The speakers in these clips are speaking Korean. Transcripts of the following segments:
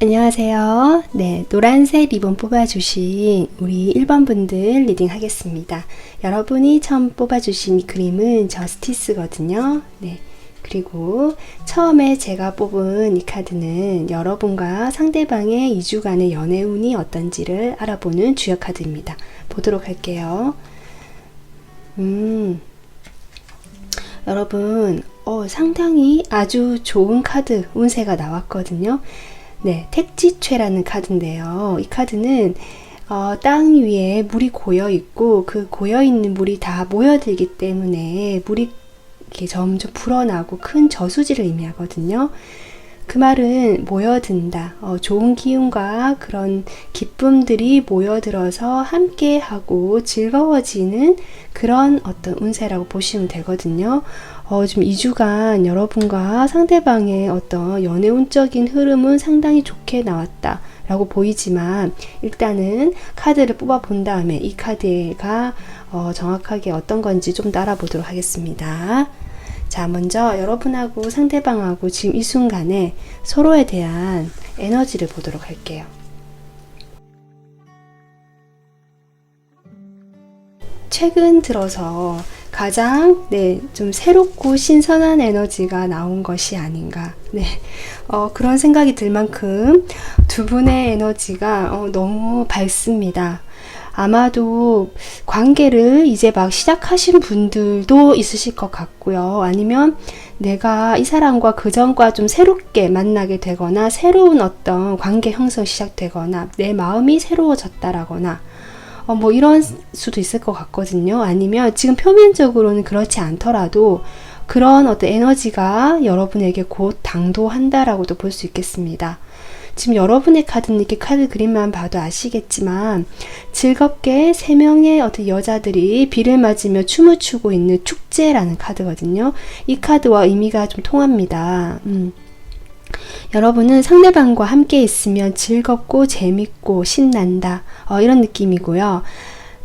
안녕하세요. 네, 노란색 리본 뽑아주신 우리 1번 분들 리딩 하겠습니다. 여러분이 처음 뽑아주신 이 그림은 저스티스거든요. 네, 그리고 처음에 제가 뽑은 이 카드는 여러분과 상대방의 2주간의 연애운이 어떤지를 알아보는 주요 카드입니다. 보도록 할게요. 여러분, 상당히 아주 좋은 카드 운세가 나왔거든요. 네, 택지최라는 카드인데요. 이 카드는 땅 위에 물이 고여 있고 그 고여 있는 물이 다 모여들기 때문에 물이 이렇게 점점 불어나고 큰 저수지를 의미하거든요. 그 말은 모여든다. 좋은 기운과 그런 기쁨들이 모여들어서 함께하고 즐거워지는 그런 어떤 운세라고 보시면 되거든요. 지금 2주간 여러분과 상대방의 어떤 연애운적인 흐름은 상당히 좋게 나왔다 라고 보이지만, 일단은 카드를 뽑아 본 다음에 이 카드가 정확하게 어떤 건지 좀 더 알아보도록 하겠습니다. 자, 먼저 여러분하고 상대방하고 지금 이 순간에 서로에 대한 에너지를 보도록 할게요. 최근 들어서 가장 좀 새롭고 신선한 에너지가 나온 것이 아닌가, 그런 생각이 들 만큼 두 분의 에너지가 너무 밝습니다. 아마도 관계를 이제 막 시작하신 분들도 있으실 것 같고요. 아니면 내가 이 사람과 그전과 좀 새롭게 만나게 되거나 새로운 어떤 관계 형성 시작되거나 내 마음이 새로워졌다라거나 뭐 이런 수도 있을 것 같거든요. 아니면 지금 표면적으로는 그렇지 않더라도 그런 어떤 에너지가 여러분에게 곧 당도한다라고도 볼 수 있겠습니다. 지금 여러분의 카드는 이렇게 카드 그림만 봐도 아시겠지만 즐겁게 3명의 어떤 여자들이 비를 맞으며 춤을 추고 있는 축제라는 카드거든요. 이 카드와 의미가 좀 통합니다. 여러분은 상대방과 함께 있으면 즐겁고 재밌고 신난다, 이런 느낌이고요.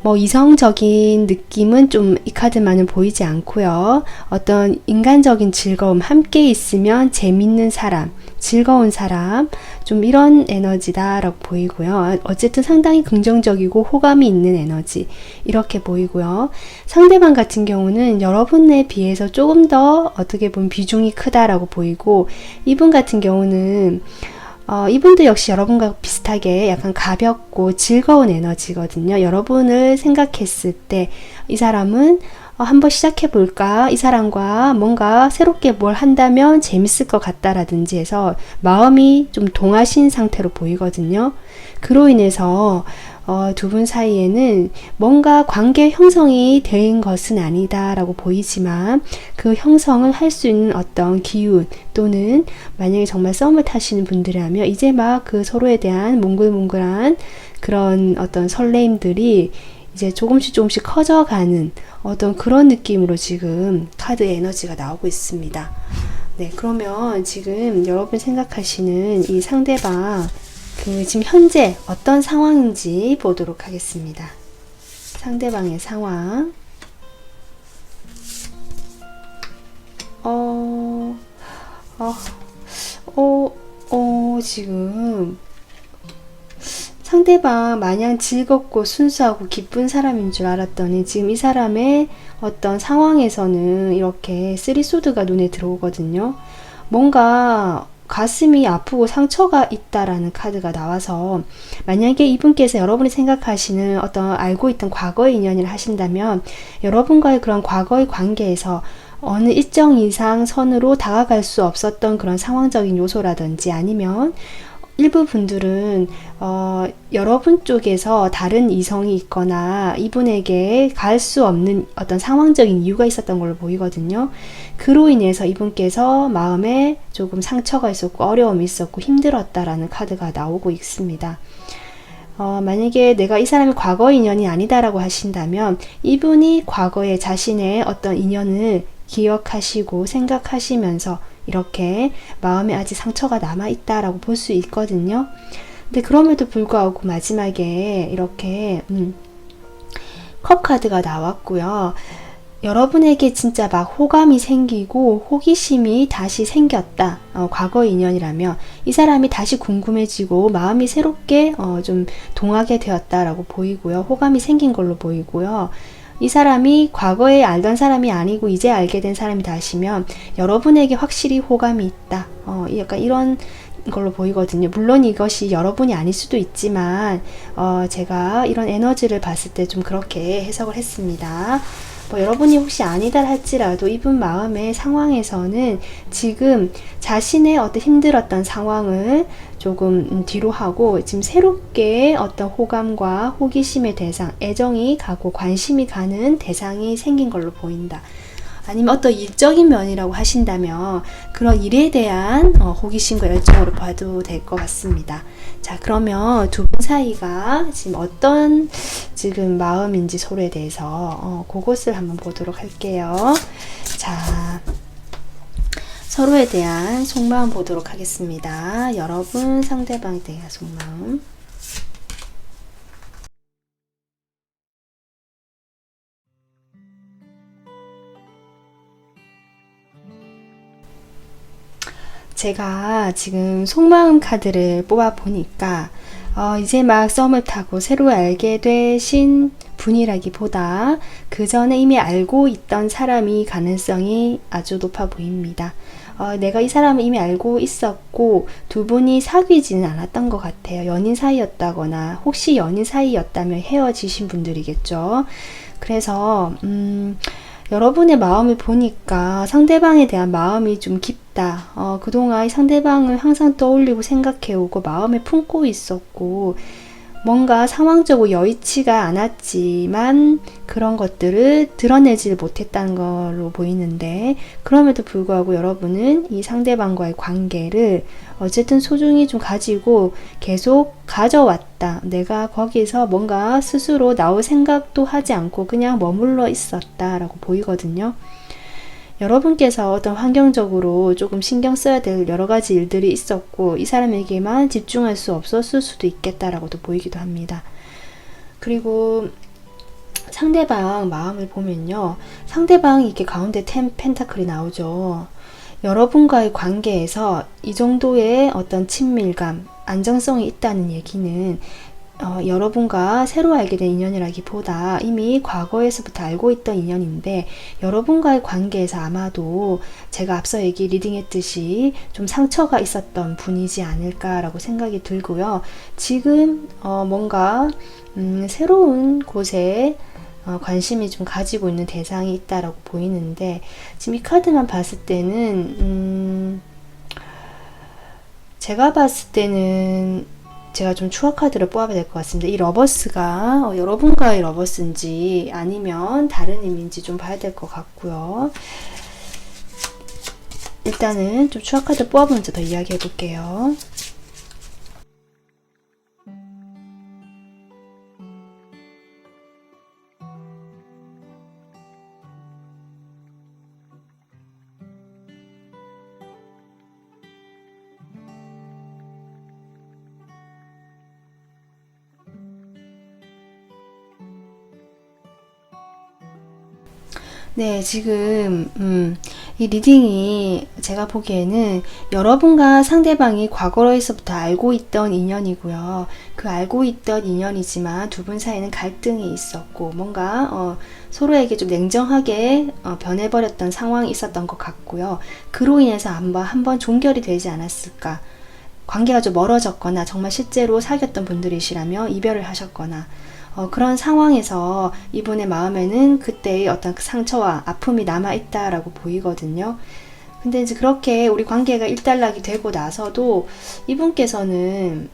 뭐 이성적인 느낌은 좀 이 카드만은 보이지 않고요. 어떤 인간적인 즐거움, 함께 있으면 재밌는 사람, 즐거운 사람, 좀 이런 에너지다라고 보이고요. 어쨌든 상당히 긍정적이고 호감이 있는 에너지, 이렇게 보이고요. 상대방 같은 경우는 여러분에 비해서 조금 더 어떻게 보면 비중이 크다라고 보이고, 이분 같은 경우는 이분도 역시 여러분과 비슷하게 약간 가볍고 즐거운 에너지거든요. 여러분을 생각했을 때 이 사람은 한번 시작해볼까? 이 사람과 뭔가 새롭게 뭘 한다면 재밌을 것 같다라든지 해서 마음이 좀 동하신 상태로 보이거든요. 그로 인해서 두 분 사이에는 뭔가 관계 형성이 된 것은 아니다라고 보이지만 그 형성을 할 수 있는 어떤 기운, 또는 만약에 정말 썸을 타시는 분들이라면 이제 막 그 서로에 대한 몽글몽글한 그런 어떤 설레임들이 이제 조금씩 커져가는 어떤 그런 느낌으로 지금 카드의 에너지가 나오고 있습니다. 네, 그러면 지금 여러분 생각하시는 이 상대방 지금 현재 어떤 상황인지 보도록 하겠습니다. 상대방의 상황. 지금 상대방 마냥 즐겁고 순수하고 기쁜 사람인 줄 알았더니 지금 이 사람의 어떤 상황에서는 이렇게 쓰리소드가 눈에 들어오거든요. 뭔가 가슴이 아프고 상처가 있다라는 카드가 나와서, 만약에 이분께서 여러분이 생각하시는 어떤 알고 있던 과거의 인연을 하신다면 여러분과의 그런 과거의 관계에서 어느 일정 이상 선으로 다가갈 수 없었던 그런 상황적인 요소라든지, 아니면 일부 분들은 여러분 쪽에서 다른 이성이 있거나 이분에게 갈 수 없는 어떤 상황적인 이유가 있었던 걸로 보이거든요. 그로 인해서 이분께서 마음에 조금 상처가 있었고 어려움이 있었고 힘들었다라는 카드가 나오고 있습니다. 만약에 내가 이 사람이 과거 인연이 아니다라고 하신다면 이분이 과거에 자신의 어떤 인연을 기억하시고 생각하시면서 이렇게 마음에 아직 상처가 남아있다라고 볼 수 있거든요. 근데 그럼에도 불구하고 마지막에 이렇게 컵 카드가 나왔고요. 여러분에게 진짜 막 호감이 생기고 호기심이 다시 생겼다, 과거 인연이라면 이 사람이 다시 궁금해지고 마음이 새롭게 좀 동하게 되었다라고 보이고요. 호감이 생긴 걸로 보이고요. 이 사람이 과거에 알던 사람이 아니고 이제 알게 된 사람이다 하시면 여러분에게 확실히 호감이 있다. 약간 이런 걸로 보이거든요. 물론 이것이 여러분이 아닐 수도 있지만 제가 이런 에너지를 봤을 때 좀 그렇게 해석을 했습니다. 뭐 여러분이 혹시 아니다 할지라도 이분 마음의 상황에서는 지금 자신의 어떤 힘들었던 상황을 조금 뒤로 하고 지금 새롭게 어떤 호감과 호기심의 대상, 애정이 가고 관심이 가는 대상이 생긴 걸로 보인다. 아니면 어떤 일적인 면이라고 하신다면 그런 일에 대한 호기심과 열정으로 봐도 될 것 같습니다. 자, 그러면 두 분 사이가 지금 어떤 지금 마음인지 서로에 대해서 그것을 한번 보도록 할게요. 자, 서로에 대한 속마음 보도록 하겠습니다. 여러분 상대방에 대한 속마음. 제가 지금 속마음 카드를 뽑아 보니까 이제 막 썸을 타고 새로 알게 되신 분이라기보다 그 전에 이미 알고 있던 사람이 가능성이 아주 높아 보입니다. 내가 이 사람을 이미 알고 있었고 두 분이 사귀지는 않았던 것 같아요. 연인 사이였다거나 혹시 연인 사이였다면 헤어지신 분들이겠죠. 그래서 여러분의 마음을 보니까 상대방에 대한 마음이 좀 깊다. 그동안 상대방을 항상 떠올리고 생각해오고 마음에 품고 있었고 뭔가 상황적으로 여의치가 않았지만 그런 것들을 드러내지 못했다는 걸로 보이는데 그럼에도 불구하고 여러분은 이 상대방과의 관계를 어쨌든 소중히 좀 가지고 계속 가져왔다. 내가 거기서 뭔가 스스로 나올 생각도 하지 않고 그냥 머물러 있었다라고 보이거든요. 여러분께서 어떤 환경적으로 조금 신경 써야 될 여러 가지 일들이 있었고 이 사람에게만 집중할 수 없었을 수도 있겠다라고도 보이기도 합니다. 그리고 상대방 마음을 보면요. 상대방이 이렇게 가운데 펜타클이 나오죠. 여러분과의 관계에서 이 정도의 어떤 친밀감, 안정성이 있다는 얘기는 여러분과 새로 알게 된 인연이라기보다 이미 과거에서부터 알고 있던 인연인데 여러분과의 관계에서 아마도 제가 앞서 리딩했듯이 좀 상처가 있었던 분이지 않을까라고 생각이 들고요. 지금 뭔가 새로운 곳에 관심이 좀 가지고 있는 대상이 있다라고 보이는데 지금 이 카드만 봤을 때는 제가 봤을 때는 제가 좀 추억 카드를 뽑아야 될 것 같습니다. 이 러버스가 여러분과의 러버스인지 아니면 다른 의미인지 좀 봐야 될 것 같고요. 일단은 좀 추억 카드 뽑아보면서 더 이야기해 볼게요. 네, 지금 이 리딩이 제가 보기에는 여러분과 상대방이 과거로에서부터 알고 있던 인연이고요. 그 알고 있던 인연이지만 두 분 사이에는 갈등이 있었고 뭔가 서로에게 좀 냉정하게 변해버렸던 상황이 있었던 것 같고요. 그로 인해서 한번 종결이 되지 않았을까. 관계가 좀 멀어졌거나 정말 실제로 사귀었던 분들이시라면 이별을 하셨거나 그런 상황에서 이분의 마음에는 그때의 어떤 상처와 아픔이 남아있다라고 보이거든요. 근데 이제 그렇게 우리 관계가 일단락이 되고 나서도 이분께서는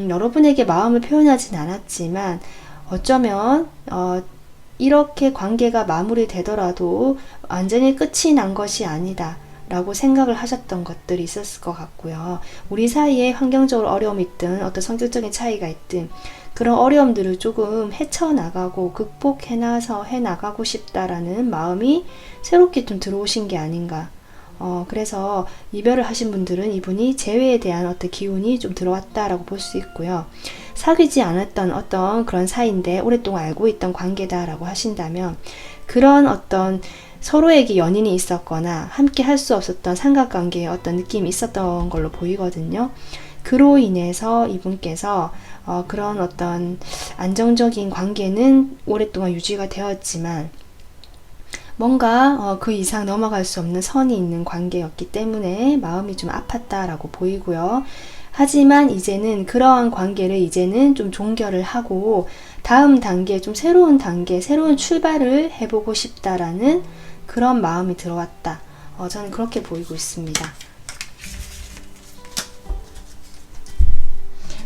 여러분에게 마음을 표현하진 않았지만 어쩌면 이렇게 관계가 마무리되더라도 완전히 끝이 난 것이 아니다 라고 생각을 하셨던 것들이 있었을 것 같고요. 우리 사이에 환경적으로 어려움이 있든 어떤 성격적인 차이가 있든 그런 어려움들을 조금 헤쳐나가고 극복해나서 해나가고 싶다라는 마음이 새롭게 좀 들어오신 게 아닌가. 그래서 이별을 하신 분들은 이분이 재회에 대한 어떤 기운이 좀 들어왔다라고 볼 수 있고요. 사귀지 않았던 어떤 그런 사이인데 오랫동안 알고 있던 관계다라고 하신다면 그런 어떤 서로에게 연인이 있었거나 함께 할 수 없었던 삼각관계의 어떤 느낌이 있었던 걸로 보이거든요. 그로 인해서 이분께서 그런 어떤 안정적인 관계는 오랫동안 유지가 되었지만 뭔가 그 이상 넘어갈 수 없는 선이 있는 관계였기 때문에 마음이 좀 아팠다라고 보이고요. 하지만 이제는 그러한 관계를 이제는 좀 종결을 하고 다음 단계, 좀 새로운 단계, 새로운 출발을 해보고 싶다라는 그런 마음이 들어왔다. 저는 그렇게 보이고 있습니다.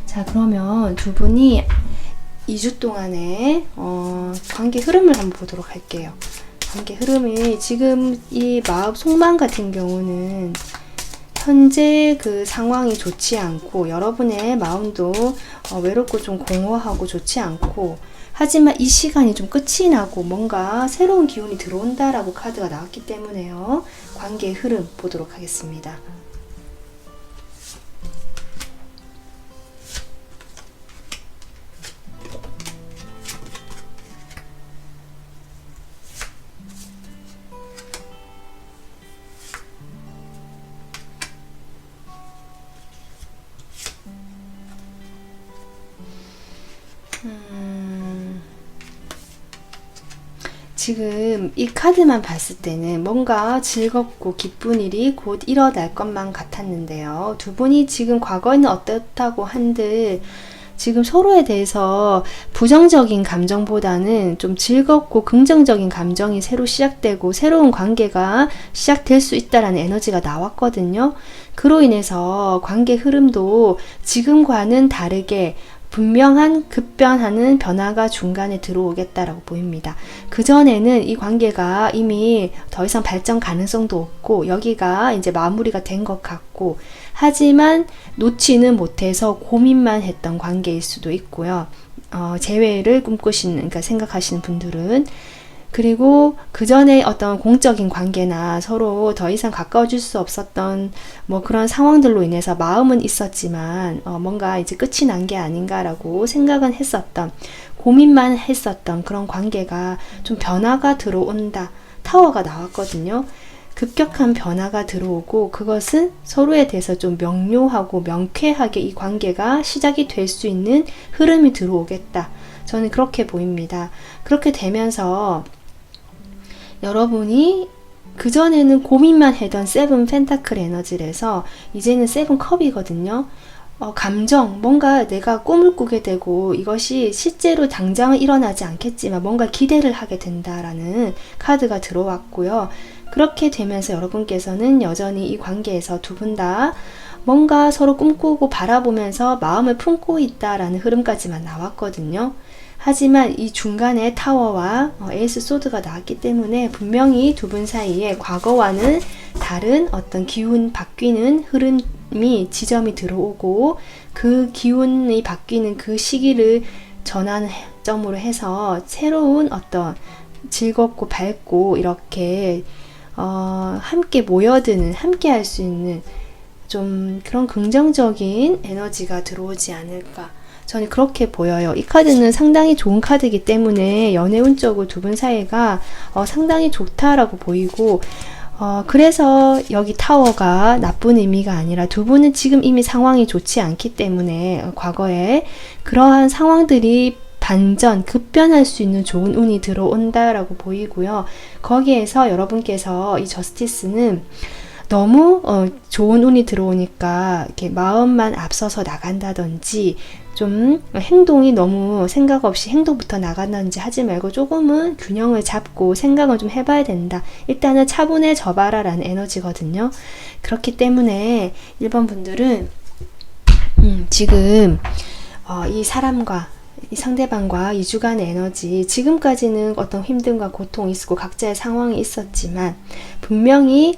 자, 그러면 두 분이 2주 동안의 관계 흐름을 한번 보도록 할게요. 관계 흐름이 지금 이 마음 속마음 같은 경우는 현재 그 상황이 좋지 않고 여러분의 마음도 외롭고 좀 공허하고 좋지 않고 하지만 이 시간이 좀 끝이 나고 뭔가 새로운 기운이 들어온다라고 카드가 나왔기 때문에요. 관계의 흐름 보도록 하겠습니다. 지금 이 카드만 봤을 때는 뭔가 즐겁고 기쁜 일이 곧 일어날 것만 같았는데요. 두 분이 지금 과거에는 어떻다고 한들 지금 서로에 대해서 부정적인 감정보다는 좀 즐겁고 긍정적인 감정이 새로 시작되고 새로운 관계가 시작될 수 있다라는 에너지가 나왔거든요. 그로 인해서 관계 흐름도 지금과는 다르게 분명한 급변하는 변화가 중간에 들어오겠다라고 보입니다. 그전에는 이 관계가 이미 더 이상 발전 가능성도 없고 여기가 이제 마무리가 된 것 같고 하지만 놓지는 못해서 고민만 했던 관계일 수도 있고요. 재회를 꿈꾸시는, 그러니까 생각하시는 분들은 그리고 그 전에 어떤 공적인 관계나 서로 더 이상 가까워질 수 없었던 뭐 그런 상황들로 인해서 마음은 있었지만 뭔가 이제 끝이 난 게 아닌가라고 생각은 했었던 고민만 했었던 그런 관계가 좀 변화가 들어온다. 타워가 나왔거든요. 급격한 변화가 들어오고 그것은 서로에 대해서 좀 명료하고 명쾌하게 이 관계가 시작이 될 수 있는 흐름이 들어오겠다. 저는 그렇게 보입니다. 그렇게 되면서 여러분이 그전에는 고민만 하던 세븐 펜타클 에너지라서 이제는 세븐 컵이거든요. 감정, 뭔가 내가 꿈을 꾸게 되고 이것이 실제로 당장은 일어나지 않겠지만 뭔가 기대를 하게 된다라는 카드가 들어왔고요. 그렇게 되면서 여러분께서는 여전히 이 관계에서 두 분 다 뭔가 서로 꿈꾸고 바라보면서 마음을 품고 있다라는 흐름까지만 나왔거든요. 하지만 이 중간에 타워와 에이스 소드가 나왔기 때문에 분명히 두 분 사이에 과거와는 다른 어떤 기운 바뀌는 흐름이 지점이 들어오고 그 기운이 바뀌는 그 시기를 전환점으로 해서 새로운 어떤 즐겁고 밝고 이렇게 함께 모여드는, 함께 할 수 있는 좀 그런 긍정적인 에너지가 들어오지 않을까. 저는 그렇게 보여요. 이 카드는 상당히 좋은 카드이기 때문에 연애 운적으로 두 분 사이가 상당히 좋다라고 보이고 그래서 여기 타워가 나쁜 의미가 아니라 두 분은 지금 이미 상황이 좋지 않기 때문에 과거에 그러한 상황들이 반전, 급변할 수 있는 좋은 운이 들어온다라고 보이고요. 거기에서 여러분께서 이 저스티스는 너무 좋은 운이 들어오니까 이렇게 마음만 앞서서 나간다든지 좀 행동이 너무 생각 없이 행동부터 나간다든지 하지 말고 조금은 균형을 잡고 생각을 좀 해봐야 된다. 일단은 차분해져봐라 라는 에너지거든요. 그렇기 때문에 1번 분들은 지금 이 사람과 이 상대방과 2주간의 에너지, 지금까지는 어떤 힘듦과 고통이 있고 각자의 상황이 있었지만 분명히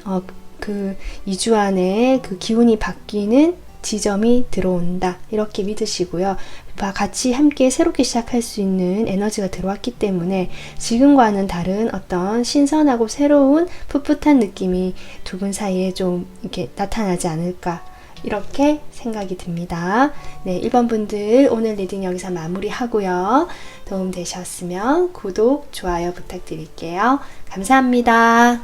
그 2주 안에 그 기운이 바뀌는 지점이 들어온다. 이렇게 믿으시고요. 같이 함께 새롭게 시작할 수 있는 에너지가 들어왔기 때문에 지금과는 다른 어떤 신선하고 새로운 풋풋한 느낌이 두 분 사이에 좀 이렇게 나타나지 않을까. 이렇게 생각이 듭니다. 네, 1번 분들 오늘 리딩 여기서 마무리하고요. 도움 되셨으면 구독, 좋아요 부탁드릴게요. 감사합니다.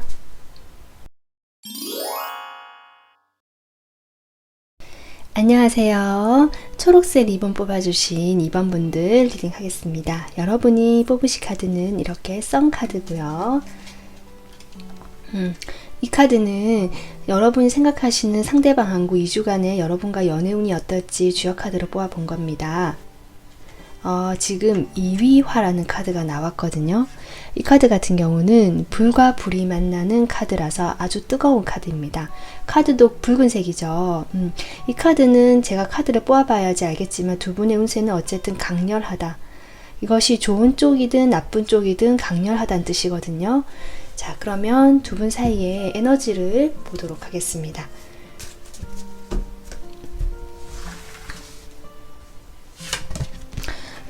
안녕하세요. 초록색 리본 뽑아주신 2번 분들 리딩 하겠습니다. 여러분이 뽑으실 카드는 이렇게 썬 카드고요. 이 카드는 여러분이 생각하시는 상대방하고 2주간의 여러분과 연애운이 어떨지 주역 카드로 뽑아본 겁니다. 지금 2위화라는 카드가 나왔거든요. 이 카드 같은 경우는 불과 불이 만나는 카드라서 아주 뜨거운 카드입니다. 카드도 붉은색이죠. 이 카드는 제가 카드를 뽑아봐야지 알겠지만 두 분의 운세는 어쨌든 강렬하다. 이것이 좋은 쪽이든 나쁜 쪽이든 강렬하다는 뜻이거든요. 자, 그러면 두 분 사이의 에너지를 보도록 하겠습니다.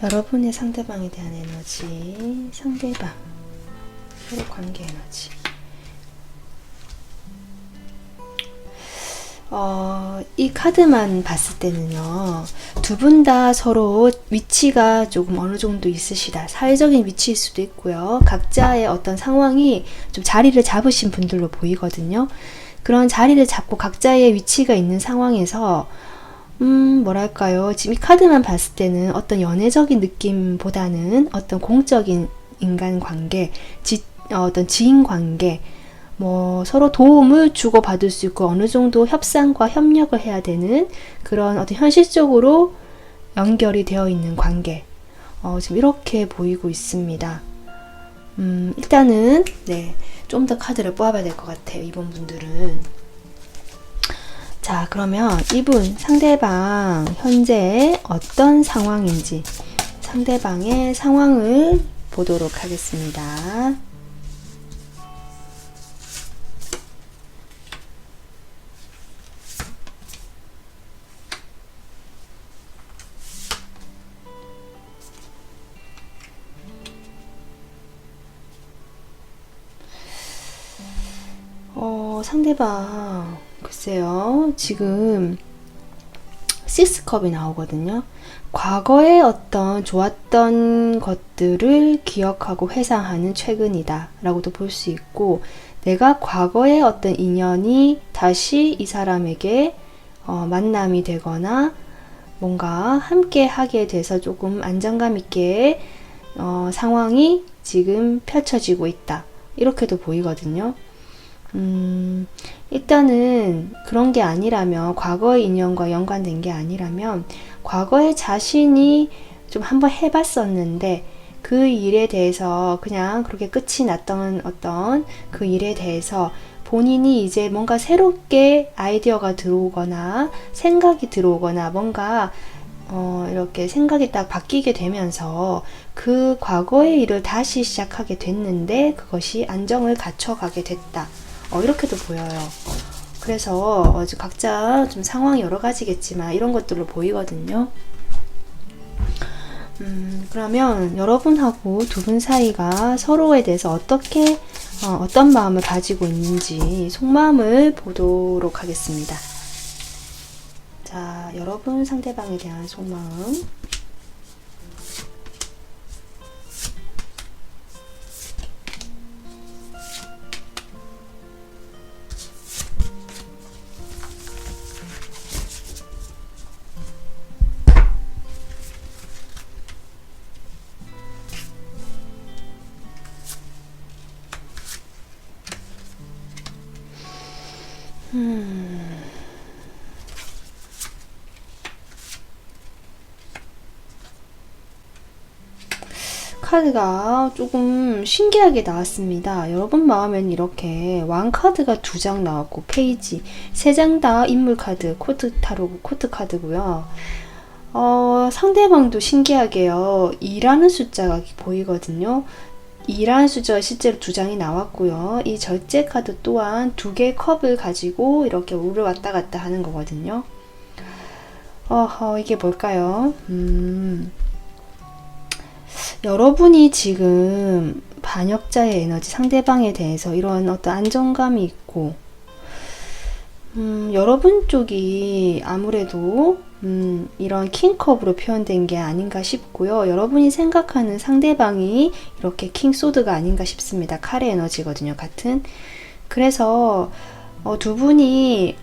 여러분의 상대방에 대한 에너지, 상대방, 서로 관계 에너지. 이 카드만 봤을 때는요, 두 분 다 서로 위치가 조금 어느 정도 있으시다. 사회적인 위치일 수도 있고요. 각자의 어떤 상황이 좀 자리를 잡으신 분들로 보이거든요. 그런 자리를 잡고 각자의 위치가 있는 상황에서 뭐랄까요. 지금 이 카드만 봤을 때는 어떤 연애적인 느낌보다는 어떤 공적인 인간관계, 어떤 지인관계, 서로 도움을 주고받을 수 있고 어느 정도 협상과 협력을 해야 되는 그런 어떤 현실적으로 연결이 되어 있는 관계. 지금 이렇게 보이고 있습니다. 일단은, 네, 좀 더 카드를 뽑아봐야 될 것 같아요. 이번 분들은. 자, 그러면 이분, 상대방, 현재 어떤 상황인지 상대방의 상황을 보도록 하겠습니다. 상대방, 글쎄요, 지금 6컵이 나오거든요. 과거에 어떤 좋았던 것들을 기억하고 회상하는 최근이다 라고도 볼 수 있고, 내가 과거의 어떤 인연이 다시 이 사람에게 만남이 되거나 뭔가 함께 하게 돼서 조금 안정감 있게 상황이 지금 펼쳐지고 있다, 이렇게도 보이거든요. 일단은 그런 게 아니라면, 과거의 인연과 연관된 게 아니라면 과거에 자신이 좀 한번 해봤었는데 그 일에 대해서 그냥 그렇게 끝이 났던 어떤 그 일에 대해서 본인이 이제 뭔가 새롭게 아이디어가 들어오거나 생각이 들어오거나 뭔가 이렇게 생각이 딱 바뀌게 되면서 그 과거의 일을 다시 시작하게 됐는데 그것이 안정을 갖춰가게 됐다. 이렇게도 보여요. 그래서 각자 좀 상황이 여러 가지겠지만 이런 것들로 보이거든요. 그러면 여러분하고 두 분 사이가 서로에 대해서 어떻게 어떤 마음을 가지고 있는지 속마음을 보도록 하겠습니다. 자, 여러분 상대방에 대한 속마음. 카드가 조금 신기하게 나왔습니다. 여러분 마음에는 이렇게 왕 카드가 2장 나왔고 페이지 3장 다 인물 카드, 코트 타로 코트 카드고요. 상대방도 신기하게요, 2라는 숫자가 보이거든요. 2라는 숫자가 실제로 2장이 나왔고요. 이 절제 카드 또한 2개의 컵을 가지고 이렇게 우를 왔다 갔다 하는 거거든요. 이게 뭘까요? 여러분이 지금 반역자의 에너지, 상대방에 대해서 이런 어떤 안정감이 있고, 여러분 쪽이 아무래도 이런 킹컵으로 표현된 게 아닌가 싶고요. 여러분이 생각하는 상대방이 이렇게 킹소드가 아닌가 싶습니다. 칼의 에너지거든요, 같은. 그래서 두 분이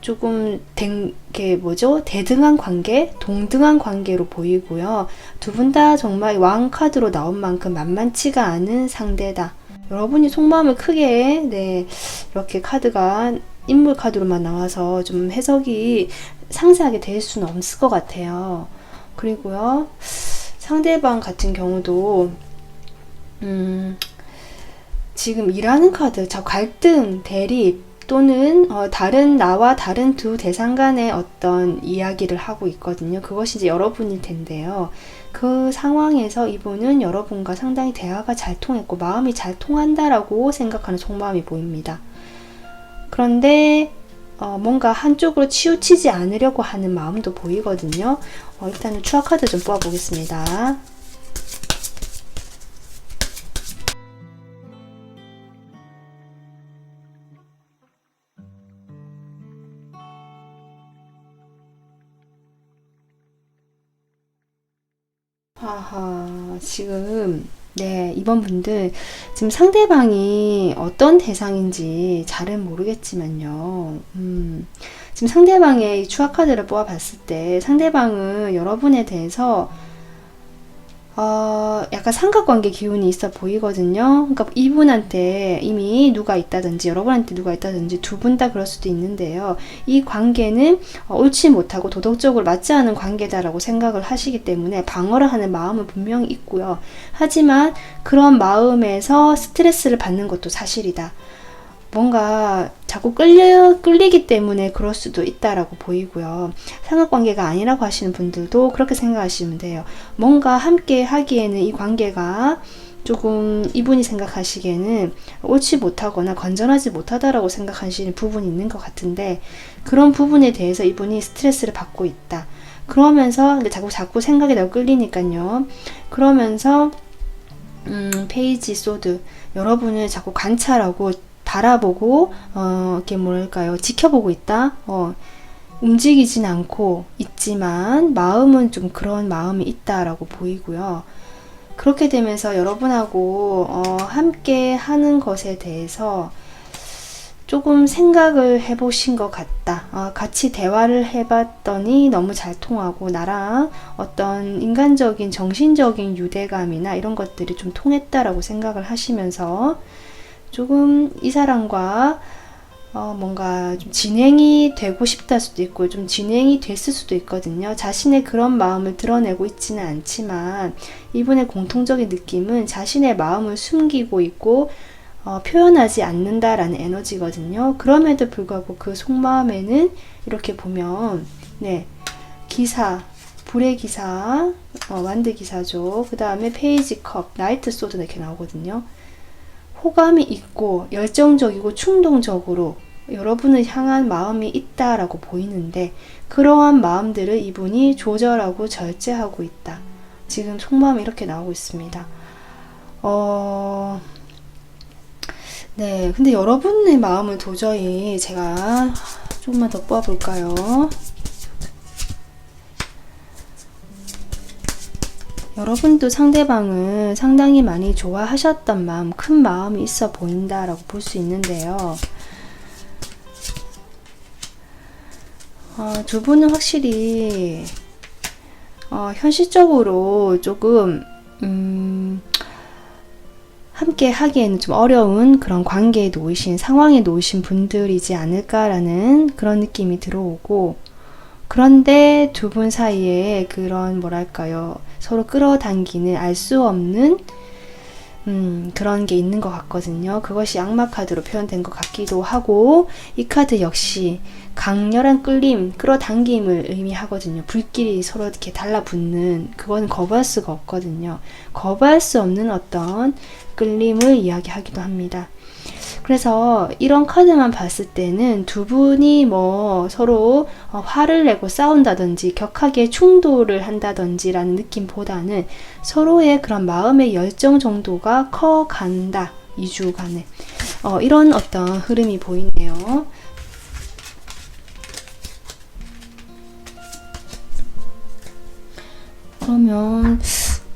조금 대등한 관계, 동등한 관계로 보이고요. 두 분 다 정말 왕 카드로 나온 만큼 만만치가 않은 상대다. 여러분이 속마음을 크게, 이렇게 카드가 인물 카드로만 나와서 좀 해석이 상세하게 될 수는 없을 것 같아요. 그리고요, 상대방 같은 경우도, 지금 일하는 카드, 갈등, 대립, 또는 나와 다른 두 대상 간의 어떤 이야기를 하고 있거든요. 그것이 이제 여러분일 텐데요. 그 상황에서 이분은 여러분과 상당히 대화가 잘 통했고 마음이 잘 통한다라고 생각하는 속마음이 보입니다. 그런데 뭔가 한쪽으로 치우치지 않으려고 하는 마음도 보이거든요. 일단은 추억 카드 좀 뽑아보겠습니다. 지금 이번 분들 지금 상대방이 어떤 대상인지 잘은 모르겠지만요. 지금 상대방의 추억 카드를 뽑아봤을 때 상대방은 여러분에 대해서 약간 삼각관계 기운이 있어 보이거든요. 그러니까 이분한테 이미 누가 있다든지 여러분한테 누가 있다든지 두 분 다 그럴 수도 있는데요. 이 관계는 옳지 못하고 도덕적으로 맞지 않은 관계다라고 생각을 하시기 때문에 방어를 하는 마음은 분명히 있고요. 하지만 그런 마음에서 스트레스를 받는 것도 사실이다. 뭔가 자꾸 끌리기 때문에 그럴 수도 있다라고 보이고요. 삼각관계가 아니라고 하시는 분들도 그렇게 생각하시면 돼요. 뭔가 함께 하기에는 이 관계가 조금 이분이 생각하시기에는 옳지 못하거나 건전하지 못하다라고 생각하시는 부분이 있는 것 같은데 그런 부분에 대해서 이분이 스트레스를 받고 있다. 그러면서 자꾸 생각이 나고 끌리니까요. 그러면서 페이지 소드 여러분을 자꾸 관찰하고 바라보고 이렇게 뭐랄까요, 지켜보고 있다. 움직이진 않고 있지만 마음은 좀 그런 마음이 있다라고 보이고요. 그렇게 되면서 여러분하고 함께 하는 것에 대해서 조금 생각을 해보신 것 같다. 같이 대화를 해봤더니 너무 잘 통하고 나랑 어떤 인간적인 정신적인 유대감이나 이런 것들이 좀 통했다라고 생각을 하시면서 조금 이 사람과 뭔가 좀 진행이 되고 싶다 수도 있고 좀 진행이 됐을 수도 있거든요. 자신의 그런 마음을 드러내고 있지는 않지만 이분의 공통적인 느낌은 자신의 마음을 숨기고 있고 표현하지 않는다라는 에너지거든요. 그럼에도 불구하고 그 속마음에는 이렇게 보면 기사, 불의 기사, 완드 기사죠. 그 다음에 페이지 컵, 나이트 소드 이렇게 나오거든요. 호감이 있고 열정적이고 충동적으로 여러분을 향한 마음이 있다라고 보이는데 그러한 마음들을 이분이 조절하고 절제하고 있다. 지금 속마음이 이렇게 나오고 있습니다. 근데 여러분의 마음을 도저히 제가 조금만 더 뽑아볼까요? 여러분도 상대방을 상당히 많이 좋아하셨던 마음, 큰 마음이 있어 보인다라고 볼 수 있는데요. 두 분은 확실히 현실적으로 조금 함께 하기에는 좀 어려운 그런 관계에 놓이신 상황에 놓이신 분들이지 않을까라는 그런 느낌이 들어오고 그런데 두 분 사이에 그런 뭐랄까요 서로 끌어당기는 알 수 없는 그런 게 있는 것 같거든요. 그것이 악마 카드로 표현된 것 같기도 하고 이 카드 역시 강렬한 끌림, 끌어당김을 의미하거든요. 불길이 서로 이렇게 달라붙는 그건 거부할 수가 없거든요. 거부할 수 없는 어떤 끌림을 이야기하기도 합니다. 그래서 이런 카드만 봤을 때는 두 분이 뭐 서로 화를 내고 싸운다든지 격하게 충돌을 한다든지 라는 느낌보다는 서로의 그런 마음의 열정 정도가 커간다. 2주간에 이런 어떤 흐름이 보이네요. 그러면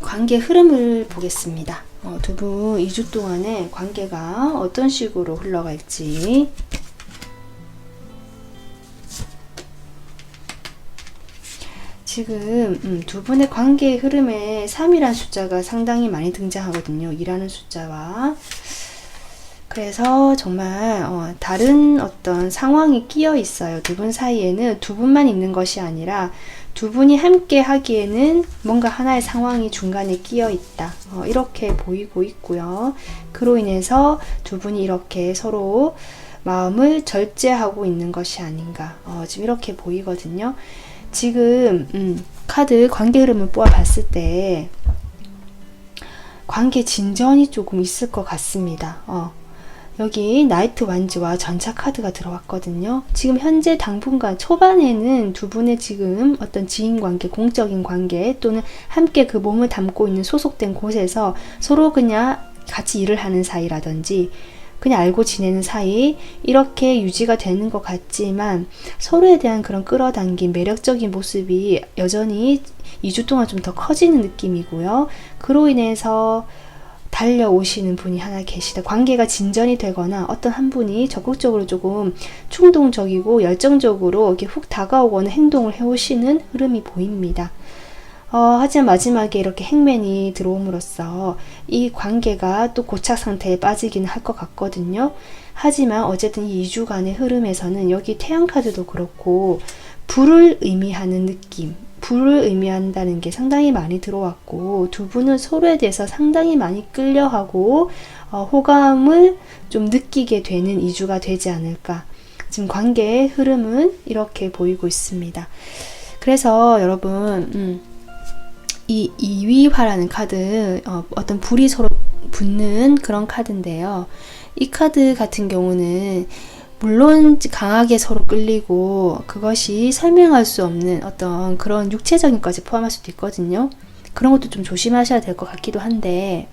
관계 흐름을 보겠습니다. 두 분 2주 동안의 관계가 어떤 식으로 흘러갈지. 지금 두 분의 관계의 흐름에 3이라는 숫자가 상당히 많이 등장하거든요. 2라는 숫자와. 그래서 정말 다른 어떤 상황이 끼어 있어요. 두 분 사이에는 두 분만 있는 것이 아니라 두 분이 함께 하기에는 뭔가 하나의 상황이 중간에 끼어 있다. 이렇게 보이고 있고요. 그로 인해서 두 분이 이렇게 서로 마음을 절제하고 있는 것이 아닌가. 지금 이렇게 보이거든요. 지금 카드 관계 흐름을 뽑아 봤을 때 관계 진전이 조금 있을 것 같습니다. 여기 나이트 완즈와 전차 카드가 들어왔거든요. 지금 현재 당분간 초반에는 두 분의 지금 어떤 지인관계, 공적인 관계 또는 함께 그 몸을 담고 있는 소속된 곳에서 서로 그냥 같이 일을 하는 사이라든지 그냥 알고 지내는 사이 이렇게 유지가 되는 것 같지만 서로에 대한 그런 끌어당긴 매력적인 모습이 여전히 2주 동안 좀 더 커지는 느낌이고요. 그로 인해서 달려오시는 분이 하나 계시다. 관계가 진전이 되거나 어떤 한 분이 적극적으로 조금 충동적이고 열정적으로 이렇게 훅 다가오거나 행동을 해오시는 흐름이 보입니다. 하지만 마지막에 이렇게 행맨이 들어옴으로써 이 관계가 또 고착 상태에 빠지기는 할 것 같거든요. 하지만 어쨌든 이 2주간의 흐름에서는 여기 태양 카드도 그렇고 불을 의미하는 느낌, 불을 의미한다는 게 상당히 많이 들어왔고 두 분은 서로에 대해서 상당히 많이 끌려하고 호감을 좀 느끼게 되는 2주가 되지 않을까. 지금 관계의 흐름은 이렇게 보이고 있습니다. 그래서 여러분 이 이위화라는 카드 어떤 불이 서로 붙는 그런 카드인데요. 이 카드 같은 경우는 물론 강하게 서로 끌리고 그것이 설명할 수 없는 어떤 그런 육체적인 것까지 포함할 수도 있거든요. 그런 것도 좀 조심하셔야 될 것 같기도 한데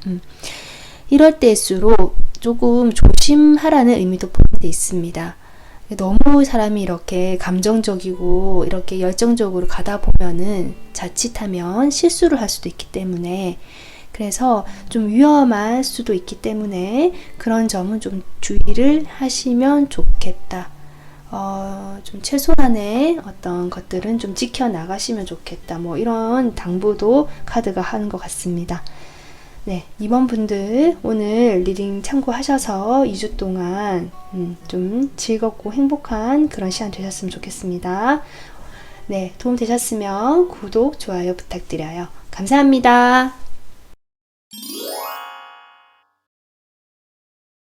이럴 때일수록 조금 조심하라는 의미도 포함되어 있습니다. 너무 사람이 이렇게 감정적이고 이렇게 열정적으로 가다 보면은 자칫하면 실수를 할 수도 있기 때문에 그래서 좀 위험할 수도 있기 때문에 그런 점은 좀 주의를 하시면 좋겠다. 좀 최소한의 어떤 것들은 좀 지켜나가시면 좋겠다. 뭐 이런 당부도 카드가 하는 것 같습니다. 네, 이번 분들 오늘 리딩 참고하셔서 2주 동안 좀 즐겁고 행복한 그런 시간 되셨으면 좋겠습니다. 네, 도움 되셨으면 구독, 좋아요 부탁드려요. 감사합니다.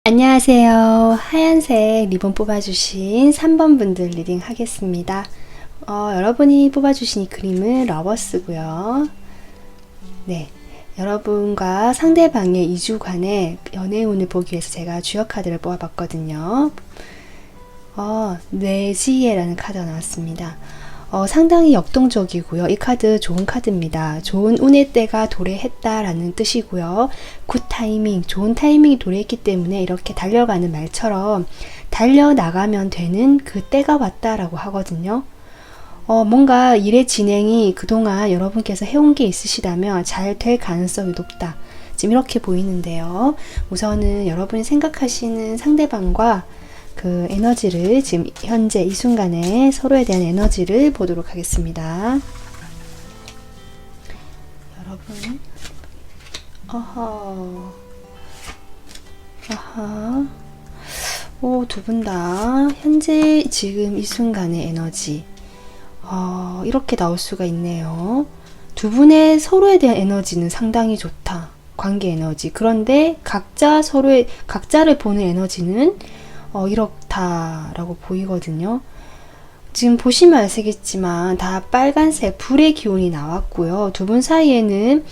안녕하세요. 하얀색 리본 뽑아주신 3번 분들 리딩 하겠습니다. 여러분이 뽑아주신 이 그림은 러버스고요. 네. 여러분과 상대방의 2주간의 연애운을 보기 위해서 제가 주요 카드를 뽑아봤거든요. 내지혜라는 카드가 나왔습니다. 상당히 역동적이고요. 이 카드 좋은 카드입니다. 좋은 운의 때가 도래했다라는 뜻이고요. 굿 타이밍, 좋은 타이밍이 도래했기 때문에 이렇게 달려가는 말처럼 달려나가면 되는 그 때가 왔다라고 하거든요. 뭔가 일의 진행이 그동안 여러분께서 해온 게 있으시다면 잘 될 가능성이 높다. 지금 이렇게 보이는데요. 우선은 여러분이 생각하시는 상대방과 그 에너지를 지금 현재 이 순간에 서로에 대한 에너지를 보도록 하겠습니다. 여러분, 두 분 다 현재 지금 이 순간의 에너지 이렇게 나올 수가 있네요. 두 분의 서로에 대한 에너지는 상당히 좋다. 관계 에너지. 그런데 각자를 보는 에너지는 이렇다라고 보이거든요. 지금 보시면 아시겠지만 다 빨간색 불의 기운이 나왔고요. 두 분 사이에는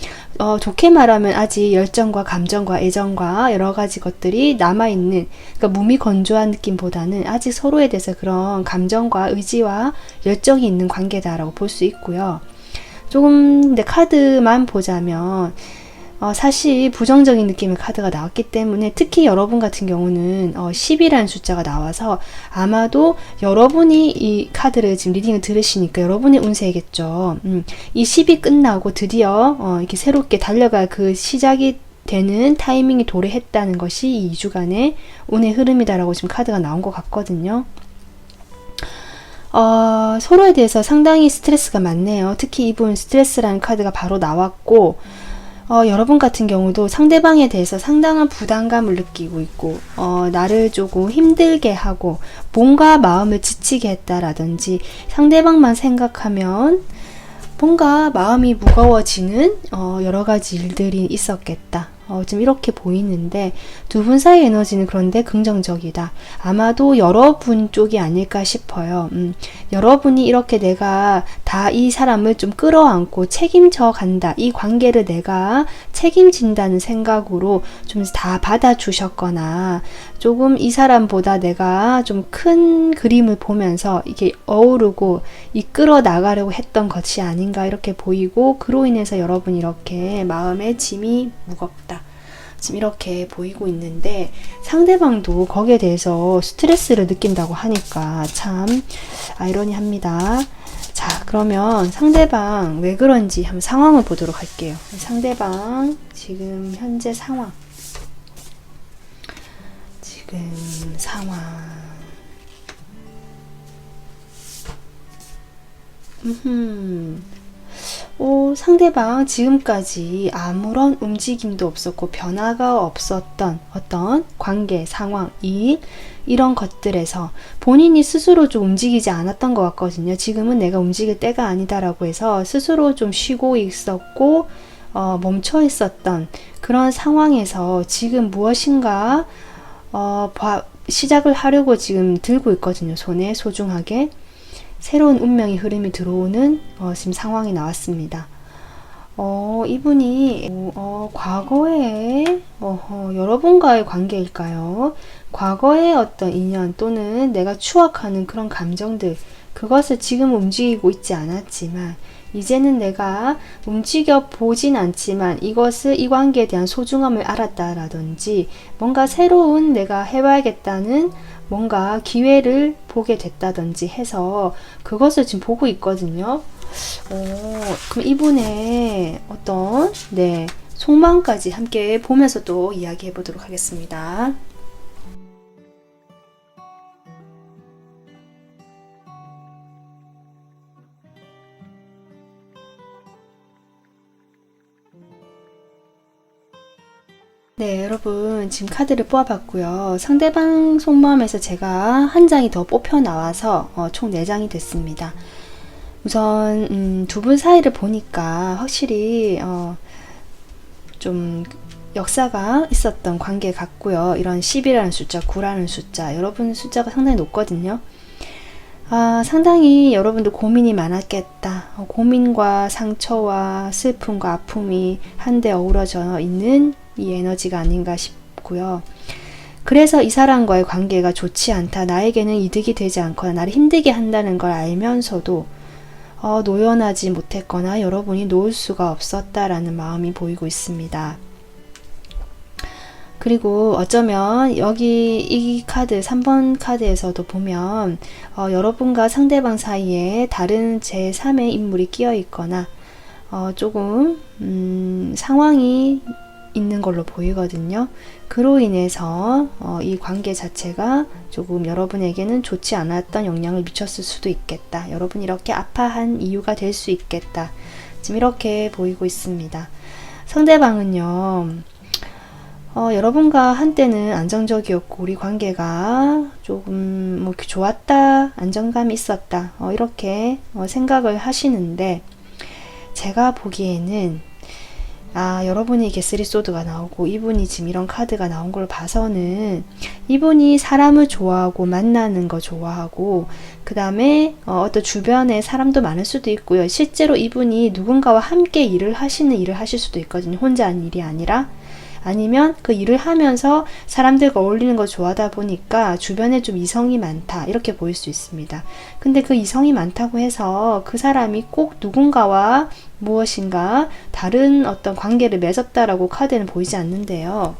좋게 말하면 아직 열정과 감정과 애정과 여러 가지 것들이 남아있는, 그러니까 몸이 건조한 느낌보다는 아직 서로에 대해서 그런 감정과 의지와 열정이 있는 관계다라고 볼 수 있고요. 조금 근데 카드만 보자면 사실 부정적인 느낌의 카드가 나왔기 때문에 특히 여러분 같은 경우는 10이라는 숫자가 나와서 아마도 여러분이 이 카드를 지금 리딩을 들으시니까 여러분의 운세겠죠. 이 10이 끝나고 드디어 이렇게 새롭게 달려갈 그 시작이 되는 타이밍이 도래했다는 것이 이 2주간의 운의 흐름이다라고 지금 카드가 나온 것 같거든요. 서로에 대해서 상당히 스트레스가 많네요. 특히 이분 스트레스라는 카드가 바로 나왔고 여러분 같은 경우도 상대방에 대해서 상당한 부담감을 느끼고 있고 나를 조금 힘들게 하고 뭔가 마음을 지치게 했다라든지 상대방만 생각하면 뭔가 마음이 무거워지는 여러 가지 일들이 있었겠다. 지금 이렇게 보이는데 두 분 사이 에너지는 그런데 긍정적이다. 아마도 여러분 쪽이 아닐까 싶어요. 여러분이 이렇게 내가 다 이 사람을 좀 끌어안고 책임져 간다. 이 관계를 내가 책임진다는 생각으로 좀 다 받아주셨거나 조금 이 사람보다 내가 좀 큰 그림을 보면서 이게 어우르고 이끌어 나가려고 했던 것이 아닌가 이렇게 보이고 그로 인해서 여러분이 이렇게 마음의 짐이 무겁다. 지금 이렇게 보이고 있는데 상대방도 거기에 대해서 스트레스를 느낀다고 하니까 참 아이러니합니다. 자, 그러면 상대방 왜 그런지 한번 상황을 보도록 할게요. 상대방 지금 현재 상황. 지금 상황. 상대방 지금까지 아무런 움직임도 없었고 변화가 없었던 어떤 관계, 상황, 일 이런 것들에서 본인이 스스로 좀 움직이지 않았던 것 같거든요. 지금은 내가 움직일 때가 아니다라고 해서 스스로 좀 쉬고 있었고 멈춰 있었던 그런 상황에서 지금 무엇인가 시작을 하려고 지금 들고 있거든요. 손에 소중하게. 새로운 운명의 흐름이 들어오는 지금 상황이 나왔습니다. 이분이 과거에 여러분과의 관계일까요? 과거의 어떤 인연 또는 내가 추억하는 그런 감정들 그것을 지금 움직이고 있지 않았지만 이제는 내가 움직여 보진 않지만 이것을 이 관계에 대한 소중함을 알았다라든지 뭔가 새로운 내가 해봐야겠다는 뭔가 기회를 보게 됐다든지 해서 그것을 지금 보고 있거든요. 그럼 이분의 어떤 속마음까지 함께 보면서 또 이야기해 보도록 하겠습니다. 네, 여러분 지금 카드를 뽑아봤고요. 상대방 속마음에서 제가 한 장이 더 뽑혀 나와서 총 4장이 됐습니다. 우선 두 분 사이를 보니까 확실히 좀 역사가 있었던 관계 같고요. 이런 10이라는 숫자, 9라는 숫자, 여러분 숫자가 상당히 높거든요. 상당히 여러분들 고민이 많았겠다. 고민과 상처와 슬픔과 아픔이 한데 어우러져 있는 이 에너지가 아닌가 싶고요. 그래서 이 사람과의 관계가 좋지 않다. 나에게는 이득이 되지 않거나 나를 힘들게 한다는 걸 알면서도 노연하지 못했거나 여러분이 놓을 수가 없었다라는 마음이 보이고 있습니다. 그리고 어쩌면 여기 이 카드 3번 카드에서도 보면 여러분과 상대방 사이에 다른 제3의 인물이 끼어 있거나 조금 상황이 있는 걸로 보이거든요. 그로 인해서 이 관계 자체가 조금 여러분에게는 좋지 않았던 영향을 미쳤을 수도 있겠다. 여러분이 이렇게 아파한 이유가 될 수 있겠다. 지금 이렇게 보이고 있습니다. 상대방은요. 여러분과 한때는 안정적이었고 우리 관계가 조금 뭐 좋았다, 안정감이 있었다 이렇게 생각을 하시는데 제가 보기에는 여러분이 이게 3소드가 나오고 이분이 지금 이런 카드가 나온 걸 봐서는 이분이 사람을 좋아하고 만나는 거 좋아하고 그 다음에 어떤 주변에 사람도 많을 수도 있고요. 실제로 이분이 누군가와 함께 일을 하시는 일을 하실 수도 있거든요. 혼자 하는 일이 아니라 아니면 그 일을 하면서 사람들과 어울리는 걸 좋아하다 보니까 주변에 좀 이성이 많다, 이렇게 보일 수 있습니다. 근데 그 이성이 많다고 해서 그 사람이 꼭 누군가와 무엇인가 다른 어떤 관계를 맺었다라고 카드는 보이지 않는데요.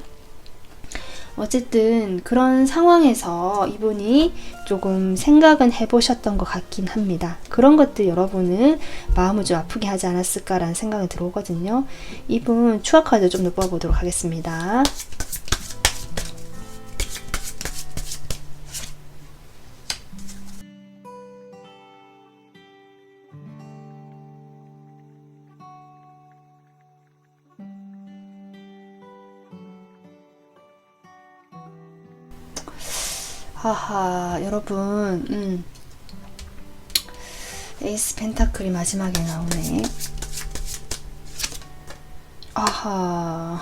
어쨌든 그런 상황에서 이분이 조금 생각은 해보셨던 것 같긴 합니다. 그런 것들 여러분은 마음을 좀 아프게 하지 않았을까라는 생각이 들어오거든요. 이분 추억 카드 좀 더 뽑아보도록 하겠습니다. 하하, 여러분, 에이스 펜타클이 마지막에 나오네. 아하.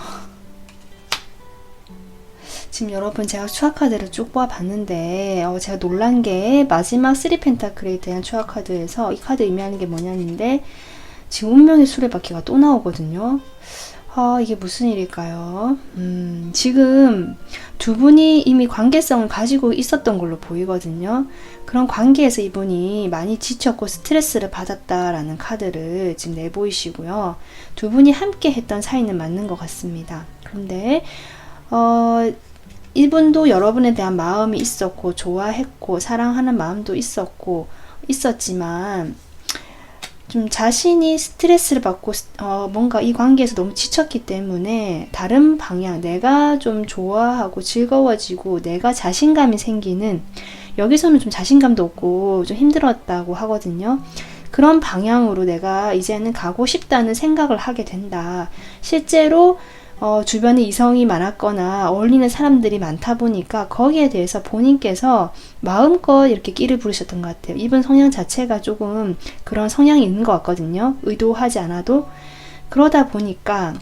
지금 여러분 제가 추억 카드를 쭉 뽑아봤는데 제가 놀란 게 마지막 3 펜타클에 대한 추억 카드에서 이 카드 의미하는 게 뭐냐는데 지금 운명의 수레바퀴가 또 나오거든요. 이게 무슨 일일까요? 지금 두 분이 이미 관계성을 가지고 있었던 걸로 보이거든요. 그런 관계에서 이분이 많이 지쳤고 스트레스를 받았다라는 카드를 지금 내보이시고요. 두 분이 함께 했던 사이는 맞는 것 같습니다. 그런데 이분도 여러분에 대한 마음이 있었고 좋아했고 사랑하는 마음도 있었지만 좀 자신이 스트레스를 받고 뭔가 이 관계에서 너무 지쳤기 때문에 다른 방향, 내가 좀 좋아하고 즐거워지고 내가 자신감이 생기는, 여기서는 좀 자신감도 없고 좀 힘들었다고 하거든요. 그런 방향으로 내가 이제는 가고 싶다는 생각을 하게 된다. 실제로 주변에 이성이 많았거나 어울리는 사람들이 많다 보니까 거기에 대해서 본인께서 마음껏 이렇게 끼를 부리셨던 것 같아요. 이분 성향 자체가 조금 그런 성향이 있는 것 같거든요. 의도하지 않아도. 그러다 보니까